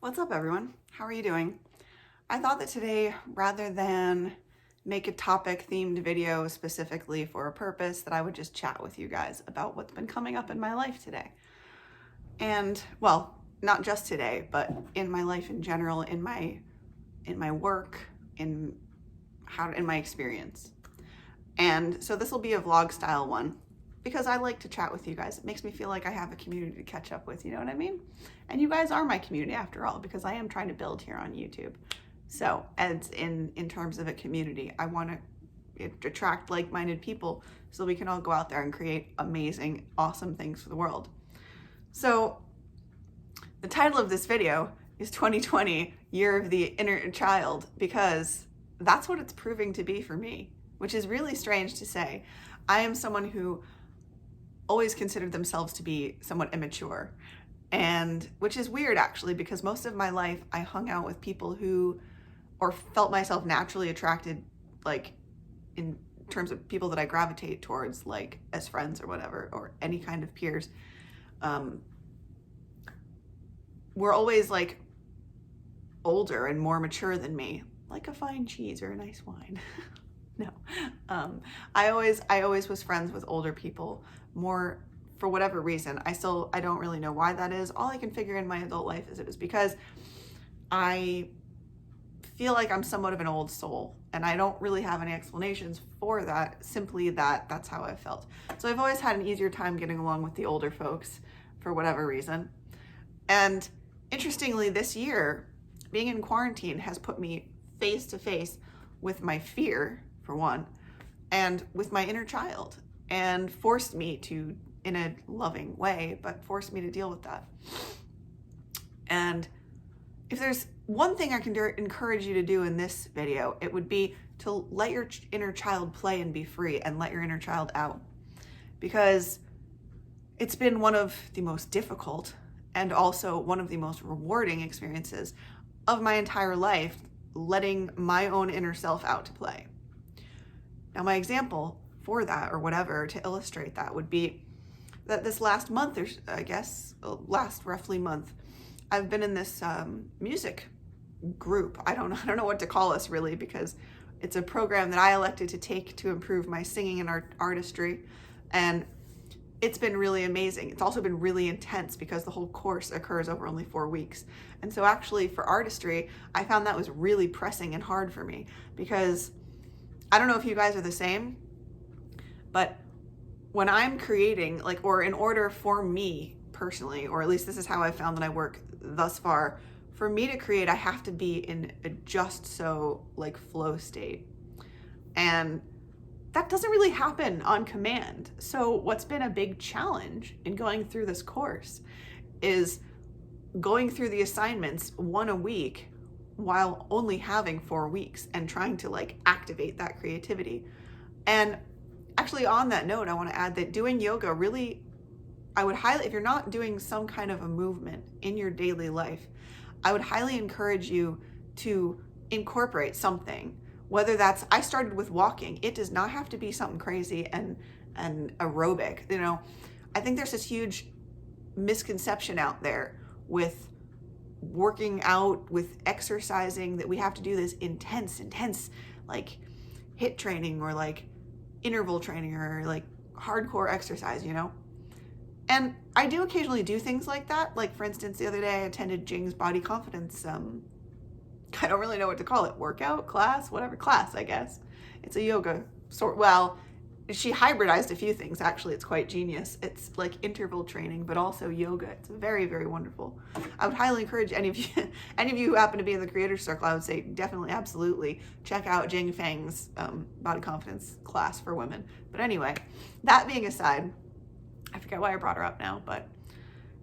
What's up, everyone? How are you doing? I thought that today, rather than make a topic themed video specifically for a purpose, that I would just chat with you guys about what's been coming up in my life today. And well, not just today, but in my life in general, in my work, in my experience. And so this will be a vlog style one because I like to chat with you guys. It makes me feel like I have a community to catch up with, you know what I mean? And you guys are my community after all, because I am trying to build here on YouTube. So as in terms of a community, I want to attract like-minded people so we can all go out there and create amazing, awesome things for the world. So the title of this video is 2020, Year of the Inner Child, because that's what it's proving to be for me, which is really strange to say. I am someone who always considered themselves to be somewhat immature, and which is weird actually, because most of my life I hung out with people who, or felt myself naturally attracted, like in terms of people that I gravitate towards, like as friends or whatever, or any kind of peers, were always like older and more mature than me, like a fine cheese or a nice wine. No, I always was friends with older people more for whatever reason. I don't really know why that is. All I can figure in my adult life is it was because I feel like I'm somewhat of an old soul, and I don't really have any explanations for that, simply that's how I felt. So I've always had an easier time getting along with the older folks for whatever reason. And interestingly, this year, being in quarantine has put me face to face with my fear, for one, and with my inner child, and forced me to, in a loving way, but forced me to deal with that. And if there's one thing I can encourage you to do in this video, it would be to let your inner child play and be free, and let your inner child out. Because it's been one of the most difficult and also one of the most rewarding experiences of my entire life, letting my own inner self out to play. Now, my example for that, or whatever, to illustrate that, would be that this last month, or I guess last roughly month, I've been in this music group. I don't know what to call us really, because it's a program that I elected to take to improve my singing and artistry, and it's been really amazing. It's also been really intense because the whole course occurs over only 4 weeks. And so actually for artistry, I found that was really pressing and hard for me, because I don't know if you guys are the same, but when I'm creating, like, or in order for me personally, or at least this is how I found that I work thus far, for me to create, I have to be in a just so like flow state. And that doesn't really happen on command. So what's been a big challenge in going through this course is going through the assignments one a week while only having 4 weeks, and trying to like activate that creativity. And actually on that note, I want to add that doing yoga really, I would highly, if you're not doing some kind of a movement in your daily life, I would highly encourage you to incorporate something. Whether that's, I started with walking. It does not have to be something crazy and aerobic. You know, I think there's this huge misconception out there with working out, with exercising, that we have to do this intense, like HIIT training, or like interval training, or like hardcore exercise, you know? And I do occasionally do things like that. Like for instance, the other day I attended Jing's body confidence, I don't really know what to call it, workout, class, whatever, class, I guess. It's a yoga sort, well, she hybridized a few things, actually. It's quite genius. It's like interval training, but also yoga. It's very, very wonderful. I would highly encourage any of you who happen to be in the creator circle, I would say definitely, absolutely check out Jing Fang's body confidence class for women. But anyway, that being aside, I forget why I brought her up now, but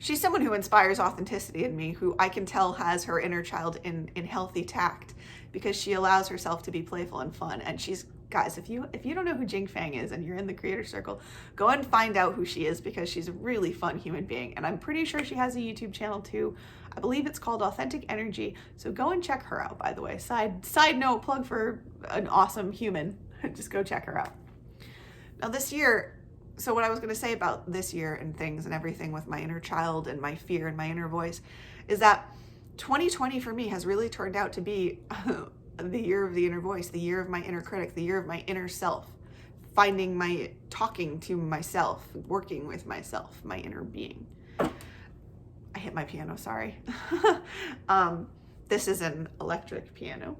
she's someone who inspires authenticity in me, who I can tell has her inner child in healthy tact, because she allows herself to be playful and fun. And she's, guys, if you don't know who Jing Fang is and you're in the creator circle, go and find out who she is, because she's a really fun human being. And I'm pretty sure she has a YouTube channel too. I believe it's called Authentic Energy. So go and check her out, by the way. Side note, plug for an awesome human. Just go check her out. Now this year, so what I was going to say about this year and things and everything with my inner child and my fear and my inner voice is that 2020 for me has really turned out to be the year of the inner voice, the year of my inner critic, the year of my inner self, talking to myself, working with myself, my inner being. I hit my piano, sorry. This is an electric piano.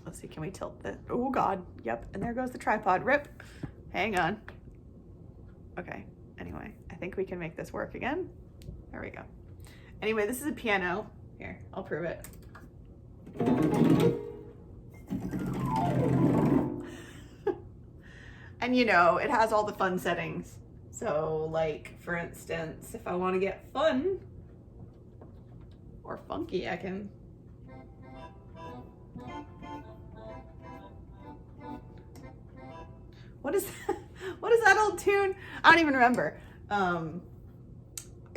Let's see, can we tilt this? Oh God, yep, and there goes the tripod, rip. Hang on. Okay, anyway, I think we can make this work again. There we go. Anyway, this is a piano. Here, I'll prove it. And you know, it has all the fun settings. So like, for instance, if I want to get fun or funky, I can. What is that old tune? I don't even remember.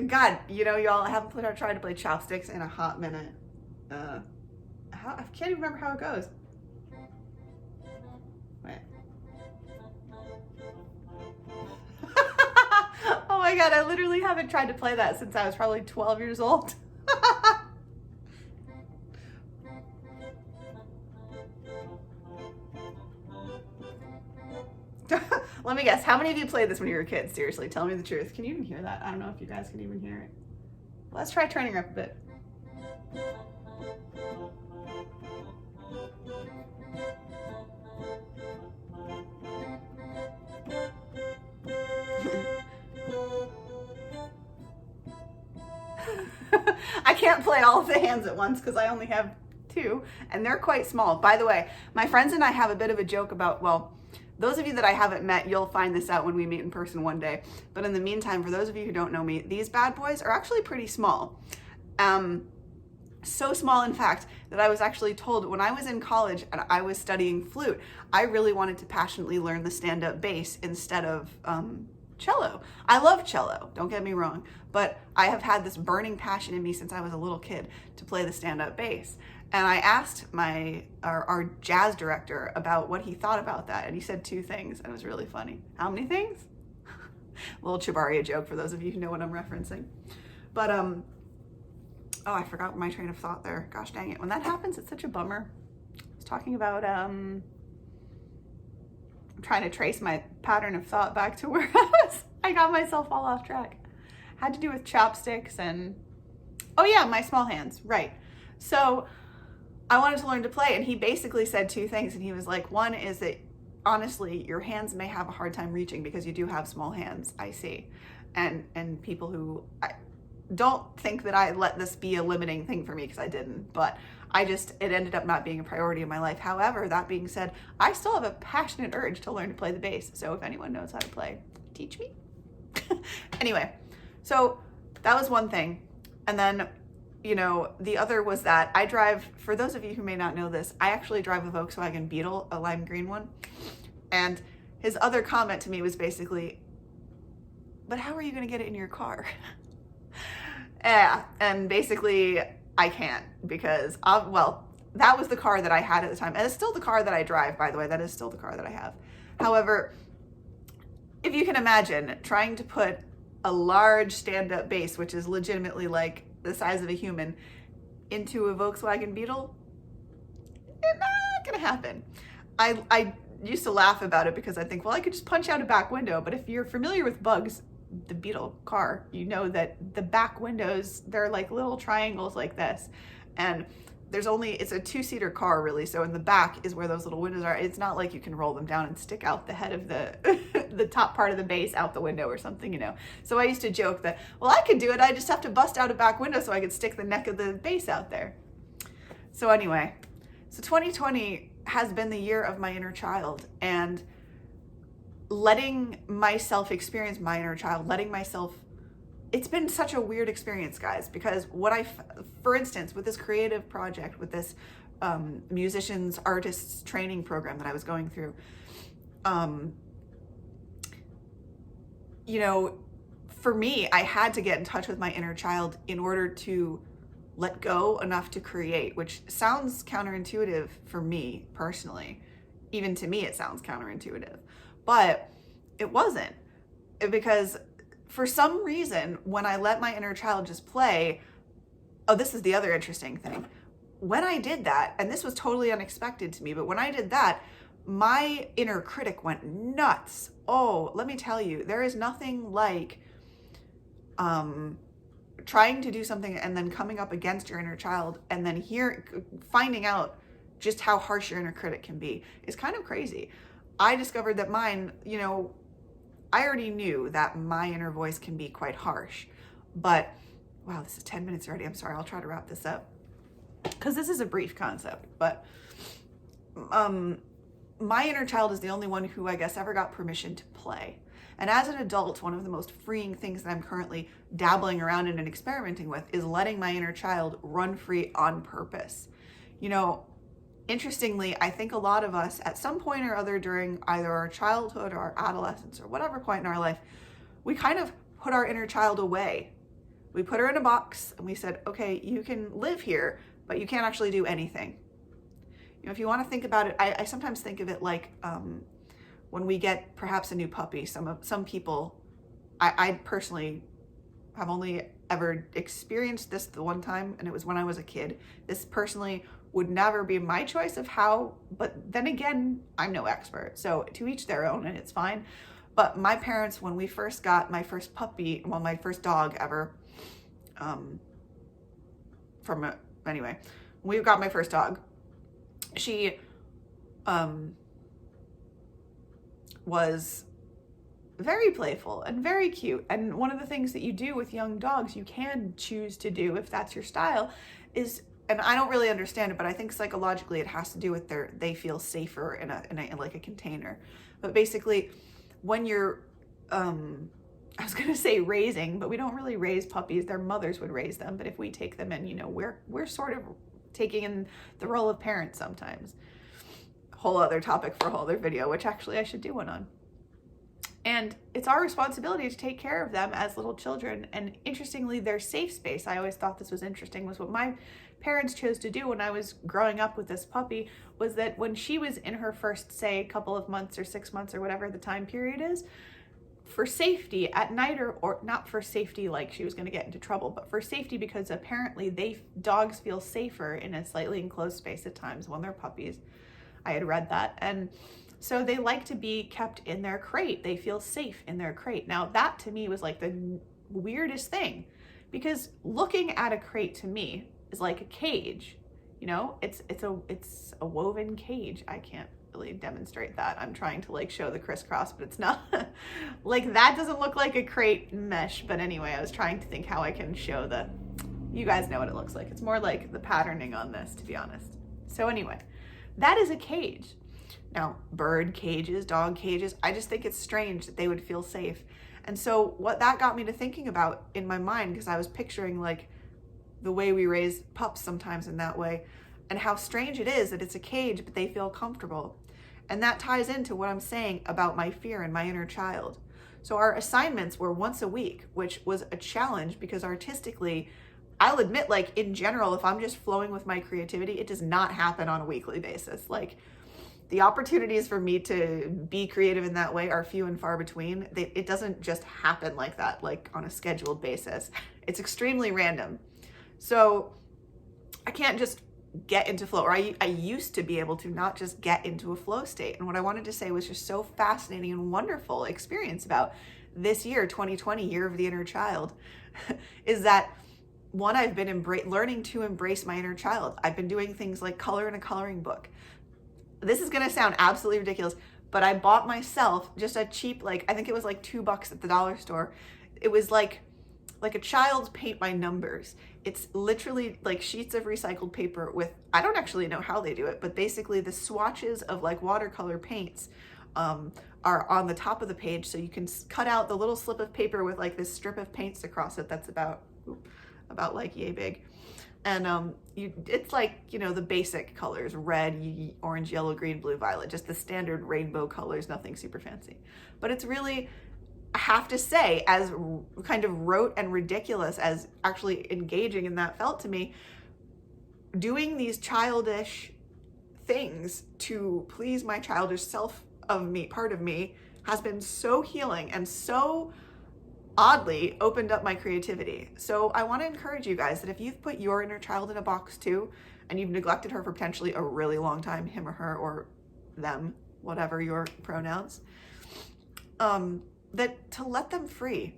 God, you know, y'all, I haven't tried to play chopsticks in a hot minute. I can't even remember how it goes. Wait. Oh my God, I literally haven't tried to play that since I was probably 12 years old. Let me guess, how many of you played this when you were kids? Seriously, tell me the truth. Can you even hear that? I don't know if you guys can even hear it. Let's try turning her up a bit. I can't play all of the hands at once because I only have 2, and they're quite small. By the way, my friends and I have a bit of a joke about, well, those of you that I haven't met, you'll find this out when we meet in person one day. But in the meantime, for those of you who don't know me, these bad boys are actually pretty small. So small, in fact, that I was actually told when I was in college and I was studying flute, I really wanted to passionately learn the stand-up bass instead of cello. I love cello, don't get me wrong, but I have had this burning passion in me since I was a little kid to play the stand-up bass. And I asked our jazz director about what he thought about that, and he said 2 things, and it was really funny. How many things? Little Chibaria joke for those of you who know what I'm referencing. But oh, I forgot my train of thought there. Gosh dang it. When that happens, it's such a bummer. I was talking about I'm trying to trace my pattern of thought back to where I got myself all off track. Had to do with chopsticks and, oh yeah, my small hands, right. So I wanted to learn to play, and he basically said 2 things, and he was like, one is that honestly, your hands may have a hard time reaching because you do have small hands, I see. And people who, I don't think that I let this be a limiting thing for me, because I didn't, but it ended up not being a priority in my life. However, that being said, I still have a passionate urge to learn to play the bass. So if anyone knows how to play, teach me. Anyway, so that was one thing. And then, you know, the other was that I drive, for those of you who may not know this, I actually drive a Volkswagen Beetle, a lime green one. And his other comment to me was basically, but how are you going to get it in your car? Yeah, and basically I can't, because, well, that was the car that I had at the time. And it's still the car that I drive, by the way. That is still the car that I have. However, if you can imagine trying to put a large stand-up bass, which is legitimately like the size of a human, into a Volkswagen Beetle, it's not gonna happen. I used to laugh about it because I think, well, I could just punch out a back window. But if you're familiar with Bugs, the Beetle car, you know that the back windows, they're like little triangles like this. And it's a 2-seater car really. So in the back is where those little windows are. It's not like you can roll them down and stick out the head of the top part of the base out the window or something, you know. So I used to joke that, well, I could do it. I just have to bust out a back window so I could stick the neck of the base out there. So anyway, so 2020 has been the year of my inner child, and letting myself experience my inner child, it's been such a weird experience, guys, because for instance, with this creative project, with this musicians, artists training program that I was going through, you know, for me, I had to get in touch with my inner child in order to let go enough to create, which sounds counterintuitive for me personally. Even to me, it sounds counterintuitive, but it wasn't, because for some reason, when I let my inner child just play, Oh, this is the other interesting thing. When I did that, and this was totally unexpected to me, but when I did that, my inner critic went nuts. Oh, let me tell you, there is nothing like trying to do something and then coming up against your inner child and then finding out just how harsh your inner critic can be is kind of crazy. I discovered that mine, I already knew that my inner voice can be quite harsh, but wow, this is 10 minutes already. I'm sorry, I'll try to wrap this up because this is a brief concept, but my inner child is the only one who I guess ever got permission to play. And as an adult, one of the most freeing things that I'm currently dabbling around in and experimenting with is letting my inner child run free on purpose. Interestingly, I think a lot of us at some point or other during either our childhood or our adolescence or whatever point in our life, we kind of put our inner child away. We put her in a box and we said, okay, you can live here, but you can't actually do anything. If you want to think about it, I sometimes think of it like when we get perhaps a new puppy. Some people, I personally have only ever experienced this the one time, and it was when I was a kid. This personally would never be my choice of how, but then again, I'm no expert, so to each their own, and it's fine. But my parents, when we first got my first puppy, well, my first dog ever, when we got my first dog, she was very playful and very cute. And one of the things that you do with young dogs, you can choose to do if that's your style, is, and I don't really understand it, but I think psychologically it has to do with they feel safer in like a container. But basically, when you're I was gonna say raising, but we don't really raise puppies. Their mothers would raise them. But if we take them in, we're sort of taking in the role of parents sometimes. Whole other topic for a whole other video, which actually I should do one on. And it's our responsibility to take care of them as little children. And interestingly, their safe space, I always thought this was interesting, was what my parents chose to do when I was growing up with this puppy, was that when she was in her first, say, couple of months or 6 months or whatever the time period is, for safety at night, or not for safety like she was going to get into trouble, but for safety because apparently dogs feel safer in a slightly enclosed space at times when they're puppies. I had read that. And so they like to be kept in their crate. They feel safe in their crate. Now that to me was like the weirdest thing, because looking at a crate to me is like a cage. It's a woven cage. I can't really demonstrate that. I'm trying to show the crisscross, but it's not like that. Doesn't look like a crate mesh. But anyway, I was trying to think how I can show you guys know what it looks like. It's more like the patterning on this, to be honest. So anyway, that is a cage. Now, bird cages, dog cages, I just think it's strange that they would feel safe. And so what that got me to thinking about in my mind, because I was picturing the way we raise pups sometimes in that way, and how strange it is that it's a cage, but they feel comfortable. And that ties into what I'm saying about my fear and my inner child. So our assignments were once a week, which was a challenge because artistically, I'll admit, in general, if I'm just flowing with my creativity, it does not happen on a weekly basis. The opportunities for me to be creative in that way are few and far between. It doesn't just happen like that, on a scheduled basis. It's extremely random. So I can't just get into flow, or I used to be able to not just get into a flow state. And what I wanted to say was just so fascinating and wonderful experience about this year, 2020, year of the inner child, is that one, I've been learning to embrace my inner child. I've been doing things like color in a coloring book. This is going to sound absolutely ridiculous, but I bought myself just a cheap, I think it was $2 at the dollar store. It was like a child's paint by numbers. It's literally sheets of recycled paper with, I don't actually know how they do it, but basically the swatches of watercolor paints are on the top of the page. So you can cut out the little slip of paper with this strip of paints across it that's about yay big. And it's the basic colors: red, orange, yellow, green, blue, violet, just the standard rainbow colors, nothing super fancy. But it's really, I have to say, as kind of rote and ridiculous as actually engaging in that felt to me, doing these childish things to please my childish part of me, has been so healing and so oddly opened up my creativity. So I want to encourage you guys that if you've put your inner child in a box too, and you've neglected her for potentially a really long time, him or her or them, whatever your pronouns, that to let them free.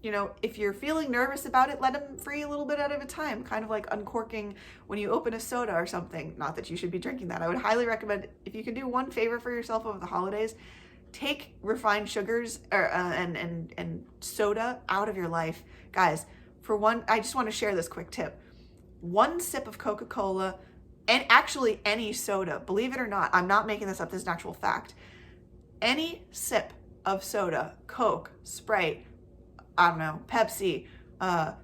You know, if you're feeling nervous about it, let them free a little bit at a time, kind of like uncorking when you open a soda or something. Not that you should be drinking that. I would highly recommend, if you can do one favor for yourself over the holidays, take refined sugars and soda out of your life. Guys, for one, I just want to share this quick tip. One sip of Coca-Cola, and actually any soda, believe it or not, I'm not making this up, this is an actual fact. Any sip of soda, Coke, Sprite, I don't know, Pepsi,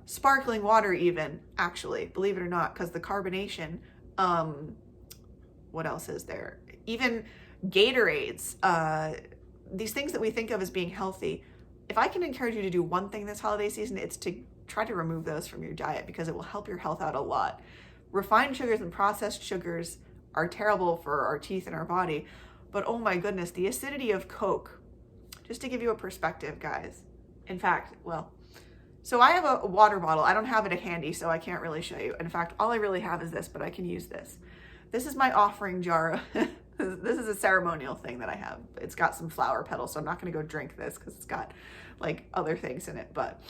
sparkling water even, actually, believe it or not, because the carbonation, what else is there? Even Gatorades, these things that we think of as being healthy. If I can encourage you to do one thing this holiday season, it's to try to remove those from your diet, because it will help your health out a lot. Refined sugars and processed sugars are terrible for our teeth and our body, but oh my goodness, the acidity of Coke, just to give you a perspective, guys. In fact, well, so I have a water bottle. I don't have it handy, so I can't really show you. In fact, all I really have is this, but I can use this. This is my offering jar. This is a ceremonial thing that I have. It's got some flower petals, so I'm not going to go drink this because it's got like other things in it. But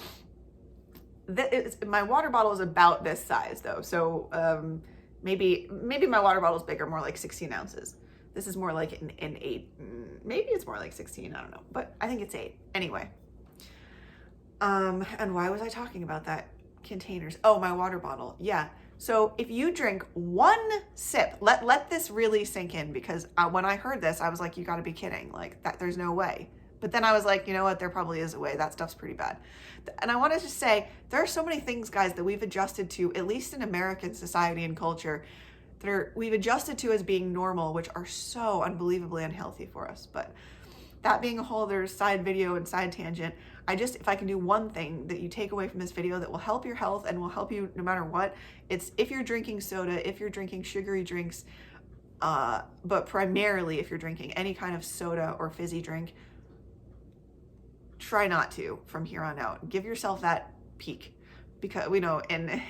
my water bottle is about this size though. So maybe my water bottle is bigger, more like 16 ounces. This is more like an 8. Maybe it's more like 16. I don't know, but I think it's 8. Anyway. And why was I talking about that? Containers. Oh, my water bottle. Yeah. So if you drink one sip, let this really sink in, because when I heard this, I was like, you got to be kidding. Like that, there's no way. But then I was like, you know what? There probably is a way. That stuff's pretty bad. And I want to just say, there are so many things, guys, that we've adjusted to, at least in American society and culture, we've adjusted to as being normal, which are so unbelievably unhealthy for us. But that being a whole other side video and side tangent, if I can do one thing that you take away from this video that will help your health and will help you no matter what, it's if you're drinking soda, if you're drinking sugary drinks, but primarily if you're drinking any kind of soda or fizzy drink, try not to from here on out. Give yourself that peak, because we know, and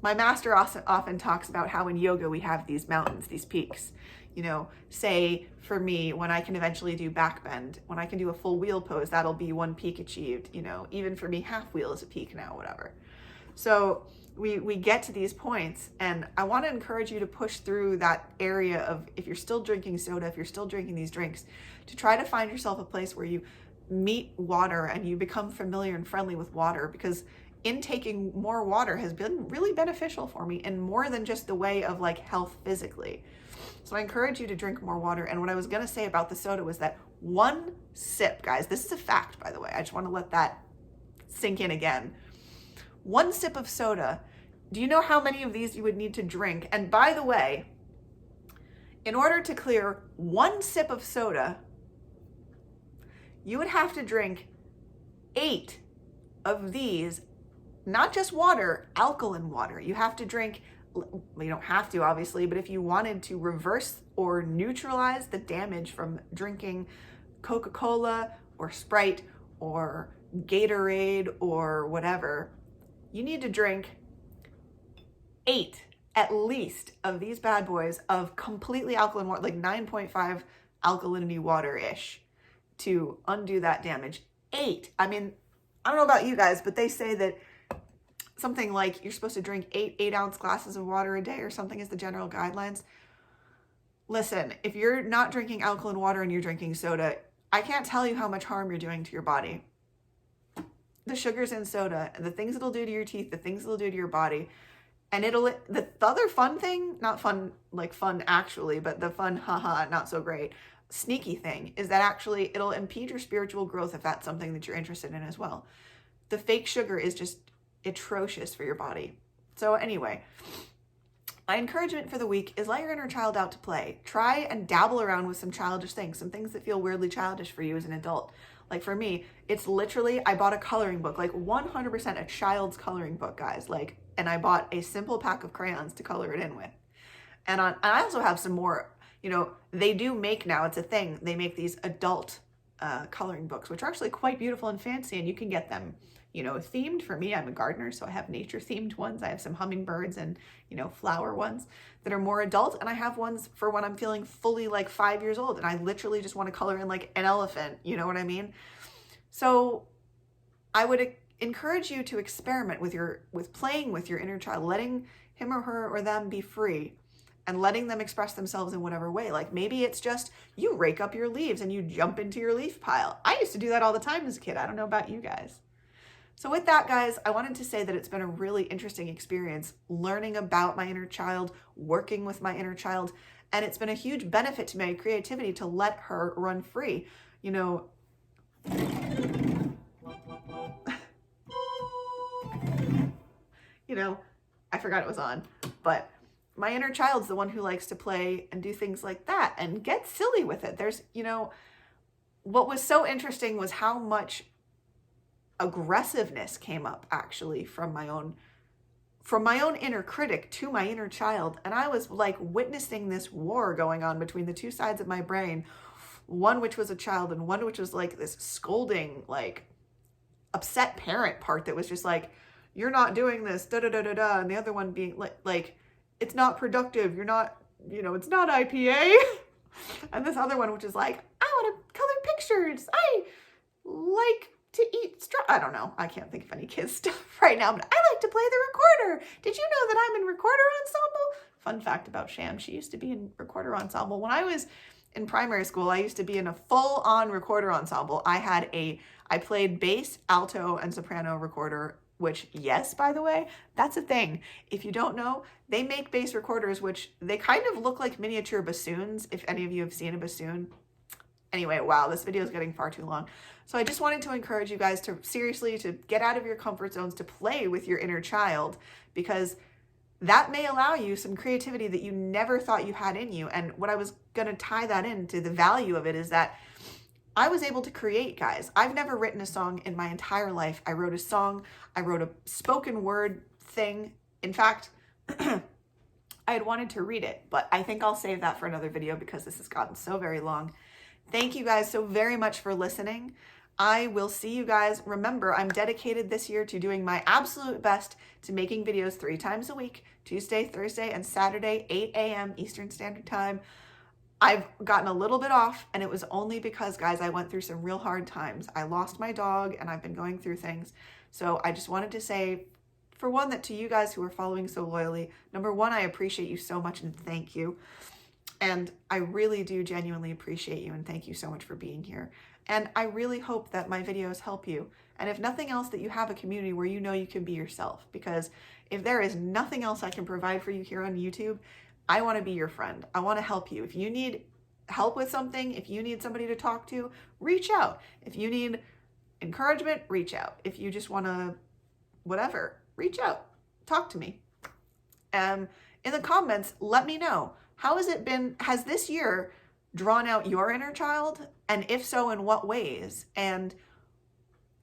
my master often talks about how in yoga we have these mountains, these peaks. You know, say for me, when I can eventually do back bend, when I can do a full wheel pose, that'll be one peak achieved. You know, even for me, half wheel is a peak now, whatever. So we get to these points, and I want to encourage you to push through that area of, if you're still drinking soda, if you're still drinking these drinks, to try to find yourself a place where you meet water and you become familiar and friendly with water, because intaking more water has been really beneficial for me in more than just the way of like health physically. So I encourage you to drink more water. And what I was going to say about the soda was that one sip, guys, this is a fact, by the way, I just want to let that sink in again. One sip of soda, do you know how many of these you would need to drink? And by the way, in order to clear one sip of soda, you would have to drink 8 of these, not just water, alkaline water. You have to drink, well, you don't have to obviously, but if you wanted to reverse or neutralize the damage from drinking Coca-Cola or Sprite or Gatorade or whatever, you need to drink 8 at least of these bad boys of completely alkaline water, like 9.5 alkalinity water-ish, to undo that damage. 8. I mean, I don't know about you guys, but they say that something like you're supposed to drink 8-ounce glasses of water a day or something is the general guidelines. Listen, if you're not drinking alkaline water and you're drinking soda, I can't tell you how much harm you're doing to your body. The sugars in soda, the things it'll do to your teeth, the things it'll do to your body. And the other fun thing, not fun, like fun actually, but the fun, haha, not so great, sneaky thing is that actually it'll impede your spiritual growth if that's something that you're interested in as well. The fake sugar is just atrocious for your body. So anyway, my encouragement for the week is let your inner child out to play. Try and dabble around with some childish things, some things that feel weirdly childish for you as an adult. Like for me, it's literally, I bought a coloring book, like 100% a child's coloring book, guys. Like, and I bought a simple pack of crayons to color it in with. And I also have some more, you know, they do make now, it's a thing, they make these adult coloring books, which are actually quite beautiful and fancy, and you can get them, you know, themed. For me, I'm a gardener, so I have nature themed ones. I have some hummingbirds and, you know, flower ones that are more adult, and I have ones for when I'm feeling fully like 5 years old and I literally just want to color in like an elephant, you know what I mean? So I would encourage you to experiment with playing with your inner child, letting him or her or them be free and letting them express themselves in whatever way. Like maybe it's just you rake up your leaves and you jump into your leaf pile. I used to do that all the time as a kid. I don't know about you guys. So with that, guys, I wanted to say that it's been a really interesting experience learning about my inner child, working with my inner child, and it's been a huge benefit to my creativity to let her run free. You know, I forgot it was on, but my inner child's the one who likes to play and do things like that and get silly with it. There's, what was so interesting was how much aggressiveness came up actually from my own inner critic to my inner child. And I was like witnessing this war going on between the two sides of my brain, one which was a child and one which was like this scolding, like upset parent part that was just like, you're not doing this, da da da da da, and the other one being like it's not productive, you're not, it's not IPA. And this other one which is like, I want to color pictures, I like to eat I don't know, I can't think of any kids stuff right now, but I like to play the recorder. Did you know that I'm in recorder ensemble? Fun fact about Sham, she used to be in recorder ensemble. When I was in primary school, I used to be in a full-on recorder ensemble. I played bass, alto, and soprano recorder, which, yes, by the way, that's a thing. If you don't know, they make bass recorders, which they kind of look like miniature bassoons, if any of you have seen a bassoon. Anyway, wow, this video is getting far too long. So I just wanted to encourage you guys to seriously, to get out of your comfort zones, to play with your inner child, because that may allow you some creativity that you never thought you had in you. And what I was going to tie that into the value of it is that I was able to create, guys. I've never written a song in my entire life. I wrote a song, I wrote a spoken word thing. In fact, I had wanted to read it, but I think I'll save that for another video because this has gotten so very long. Thank you guys so very much for listening. I will see you guys. Remember, I'm dedicated this year to doing my absolute best to making videos 3 times a week, Tuesday, Thursday, and Saturday, 8 a.m. Eastern Standard Time. I've gotten a little bit off, and it was only because, guys, I went through some real hard times. I lost my dog, and I've been going through things. So I just wanted to say, for one, that to you guys who are following so loyally, number one, I appreciate you so much, and thank you. And I really do genuinely appreciate you, and thank you so much for being here. And I really hope that my videos help you. And if nothing else, that you have a community where you know you can be yourself. Because if there is nothing else I can provide for you here on YouTube, I want to be your friend. I want to help you. If you need help with something, if you need somebody to talk to, reach out. If you need encouragement, reach out. If you just want to, whatever, reach out. Talk to me. In the comments, let me know. How has it been? Has this year drawn out your inner child? And if so, in what ways? And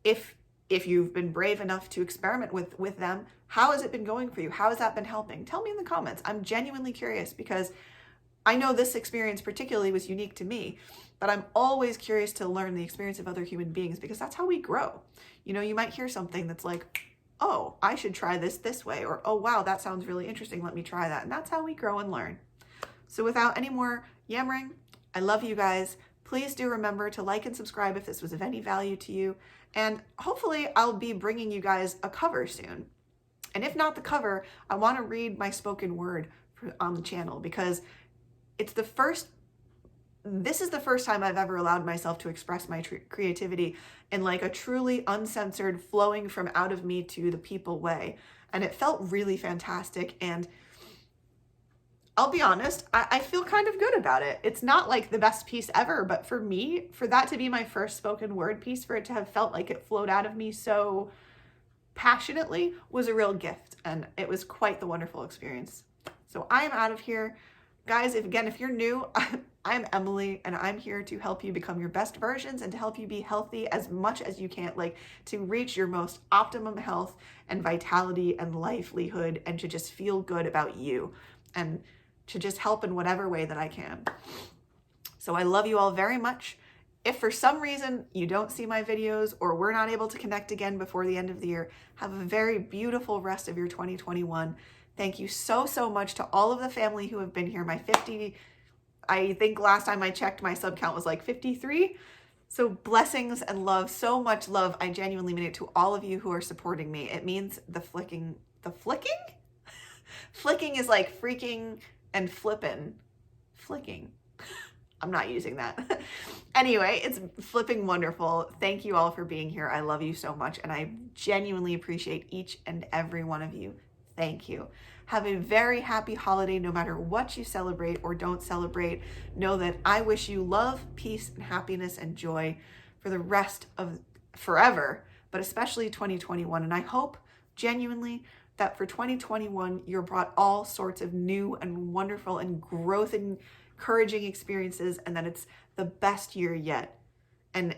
if you've been brave enough to experiment with them, how has it been going for you? How has that been helping? Tell me in the comments. I'm genuinely curious because I know this experience particularly was unique to me, but I'm always curious to learn the experience of other human beings because that's how we grow. You might hear something that's like, oh, I should try this way, or, oh, wow, that sounds really interesting. Let me try that. And that's how we grow and learn. So without any more yammering, I love you guys. Please do remember to like and subscribe if this was of any value to you. And hopefully I'll be bringing you guys a cover soon. And if not the cover, I want to read my spoken word on the channel because this is the first time I've ever allowed myself to express my creativity in like a truly uncensored, flowing from out of me to the people way. And it felt really fantastic. And I'll be honest, I feel kind of good about it. It's not like the best piece ever, but for me, for that to be my first spoken word piece, for it to have felt like it flowed out of me so passionately was a real gift. And it was quite the wonderful experience. So I am out of here. Guys, if you're new, I'm Emily, and I'm here to help you become your best versions and to help you be healthy as much as you can, like to reach your most optimum health and vitality and livelihood and to just feel good about you. And to just help in whatever way that I can. So I love you all very much. If for some reason you don't see my videos or we're not able to connect again before the end of the year, have a very beautiful rest of your 2021. Thank you so, so much to all of the family who have been here. My 50, I think last time I checked, my sub count was like 53. So blessings and love, so much love. I genuinely mean it to all of you who are supporting me. It means the flicking? Flicking is like freaking and flipping. Flicking. I'm not using that. Anyway, it's flipping wonderful. Thank you all for being here. I love you so much, and I genuinely appreciate each and every one of you. Thank you. Have a very happy holiday no matter what you celebrate or don't celebrate. Know that I wish you love, peace, and happiness and joy for the rest of forever, but especially 2021. And I hope genuinely that for 2021, you're brought all sorts of new and wonderful and growth and encouraging experiences, and that it's the best year yet. And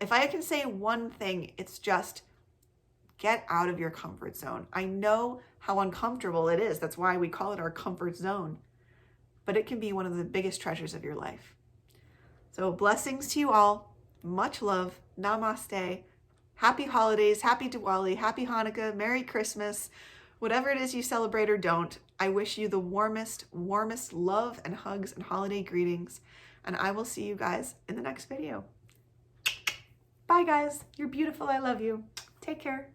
if I can say one thing, it's just get out of your comfort zone. I know how uncomfortable it is. That's why we call it our comfort zone. But it can be one of the biggest treasures of your life. So blessings to you all. Much love. Namaste. Happy holidays. Happy Diwali. Happy Hanukkah. Merry Christmas. Whatever it is you celebrate or don't, I wish you the warmest love and hugs and holiday greetings. And I will see you guys in the next video. Bye guys. You're beautiful. I love you. Take care.